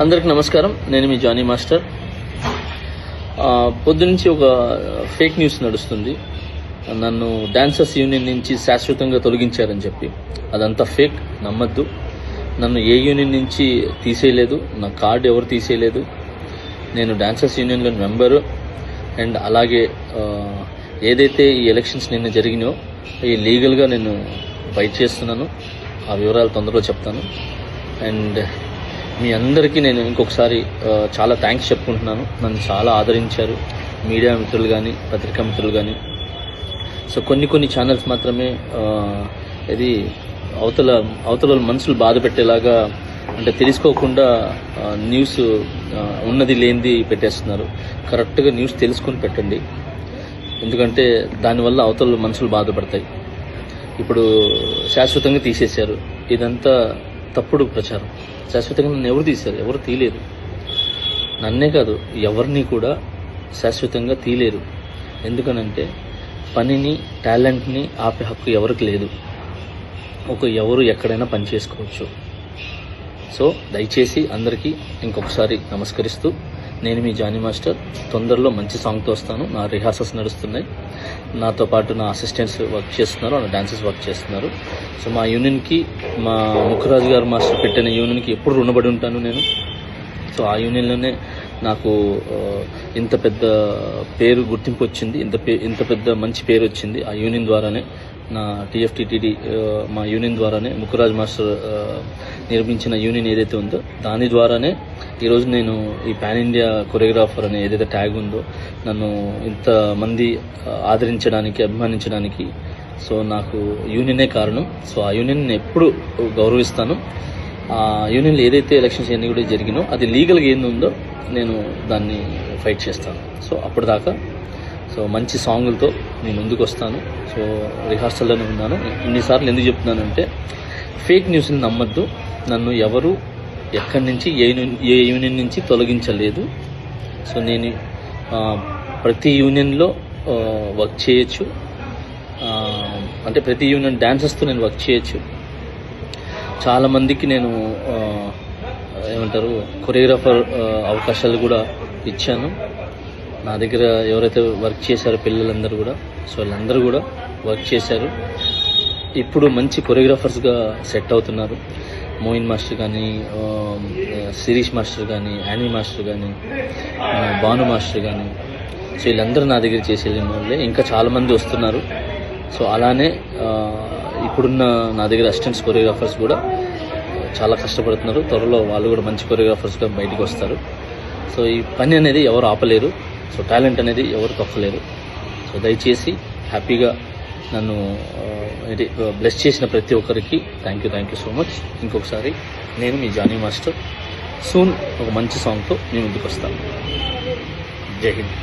అందరికి నమస్కారం. నేను మీ జానీ మాస్టర్. పొద్దునుంచి ఒక ఫేక్ న్యూస్ నడుస్తుంది. నన్ను డాన్సర్స్ యూనియన్ నుంచి శాశ్వతంగా తొలగించారని చెప్పి. అదంతా ఫేక్, నమ్మద్దు. నన్ను ఏ యూనియన్ నుంచి తీసేయలేదు, నా కార్డు ఎవరు తీసేయలేదు. నేను డాన్సర్స్ యూనియన్లో మెంబరు. అండ్ అలాగే ఏదైతే ఈ ఎలక్షన్స్ నిన్న జరిగినాయో ఈ లీగల్గా నేను ఫైట్ చేస్తున్నాను. ఆ వివరాలు తొందరలో చెప్తాను. అండ్ మీ అందరికీ నేను ఇంకొకసారి చాలా థ్యాంక్స్ చెప్పుకుంటున్నాను. నన్ను చాలా ఆదరించారు మీడియా మిత్రులు కానీ, పత్రికా మిత్రులు కానీ. సో కొన్ని ఛానల్స్ మాత్రమే ఇది అవతల మనసులు బాధ పెట్టేలాగా, అంటే తెలుసుకోకుండా న్యూస్ ఉన్నది లేనిది పెట్టేస్తున్నారు. కరెక్ట్గా న్యూస్ తెలుసుకొని పెట్టండి, ఎందుకంటే దానివల్ల అవతల మనసులు బాధపడతాయి. ఇప్పుడు శాశ్వతంగా తీసేశారు, ఇదంతా తప్పుడు ప్రచారం. శాశ్వతంగా నన్ను ఎవరు తీశారు? ఎవరు తీయలేరు. నన్నే కాదు, ఎవరిని కూడా శాశ్వతంగా తీయలేరు. ఎందుకనంటే పనిని, టాలెంట్ని ఆపే హక్కు ఎవరికి లేదు. ఎవరు ఎక్కడైనా పని చేసుకోవచ్చు. సో దయచేసి అందరికీ ఇంకొకసారి నమస్కరిస్తూ, నేను మీ జానీ మాస్టర్. తొందరలో మంచి సాంగ్తో వస్తాను. నా రిహార్సల్స్ నడుస్తున్నాయి. నాతో పాటు నా అసిస్టెంట్స్ వర్క్ చేస్తున్నారు, నా డాన్సర్స్ వర్క్ చేస్తున్నారు. సో మా యూనియన్కి, మా ముఖరాజు గారు మాస్టర్ పెట్టిన యూనియన్కి ఎప్పుడు రుణపడి ఉంటాను నేను. సో ఆ యూనియన్లోనే నాకు ఇంత పెద్ద పేరు, గుర్తింపు వచ్చింది. ఇంత పెద్ద మంచి పేరు వచ్చింది ఆ యూనియన్ ద్వారానే. నా టీఎఫ్టీటీడీ మా యూనియన్ ద్వారానే, ముఖరాజ్ మాస్టర్ నిర్మించిన యూనియన్ ఏదైతే ఉందో దాని ద్వారానే ఈరోజు నేను ఈ పాన్ ఇండియా కొరియోగ్రాఫర్ అనే ఏదైతే ట్యాగ్ ఉందో నన్ను ఇంతమంది ఆదరించడానికి, అభిమానించడానికి సో నాకు యూనియనే కారణం. సో ఆ యూనియన్ ఎప్పుడు గౌరవిస్తాను. ఆ యూనియన్లో ఏదైతే ఎలక్షన్స్ అన్నీ కూడా జరిగినో అది లీగల్గా ఏందుందో నేను దాన్ని ఫైట్ చేస్తాను. సో అప్పటిదాకా సో మంచి సాంగులతో నేను ముందుకు వస్తాను. సో రిహార్సల్లోనే ఉన్నాను. ఇన్నిసార్లు ఎందుకు చెప్తున్నానంటే ఫేక్ న్యూస్ని నమ్మద్దు. నన్ను ఎవరు ఎక్కడి నుంచి ఏ యూనియన్ నుంచి తొలగించలేదు. సో నేను ప్రతి యూనియన్లో వర్క్ చేయొచ్చు. అంటే ప్రతి యూనియన్ డాన్సర్స్తో నేను వర్క్ చేయొచ్చు. చాలామందికి నేను కొరియోగ్రాఫర్ అవకాశాలు కూడా ఇచ్చాను. నా దగ్గర ఎవరైతే వర్క్ చేశారో పిల్లలందరూ కూడా, సో వాళ్ళందరూ కూడా వర్క్ చేశారు. ఇప్పుడు మంచి కొరియోగ్రాఫర్స్గా సెట్ అవుతున్నారు. మోయిన్ మాస్టర్ కానీ, శిరీష్ మాస్టర్ కానీ, యానీ మాస్టర్ కానీ, భాను మాస్టర్ కానీ, సో వీళ్ళందరూ నా దగ్గర చేసేది వాళ్ళే. ఇంకా చాలామంది వస్తున్నారు. సో అలానే ఇప్పుడున్న నా దగ్గర అసిస్టెంట్స్ కొరియోగ్రాఫర్స్ కూడా చాలా కష్టపడుతున్నారు. త్వరలో వాళ్ళు కూడా మంచి కొరియోగ్రాఫర్స్గా బయటకు వస్తారు. సో ఈ పని అనేది ఎవరు ఆపలేరు. సో టాలెంట్ అనేది ఎవరు తొక్కలేరు. సో దయచేసి హ్యాపీగా నన్ను బ్లెస్ చేసిన ప్రతి ఒక్కరికి థ్యాంక్ యూ సో మచ్. ఇంకొకసారి నేను మీ జానీ మాస్టర్. సూన్ ఒక మంచి సాంగ్తో మీ ముందుకు వస్తాను. జై హింద్.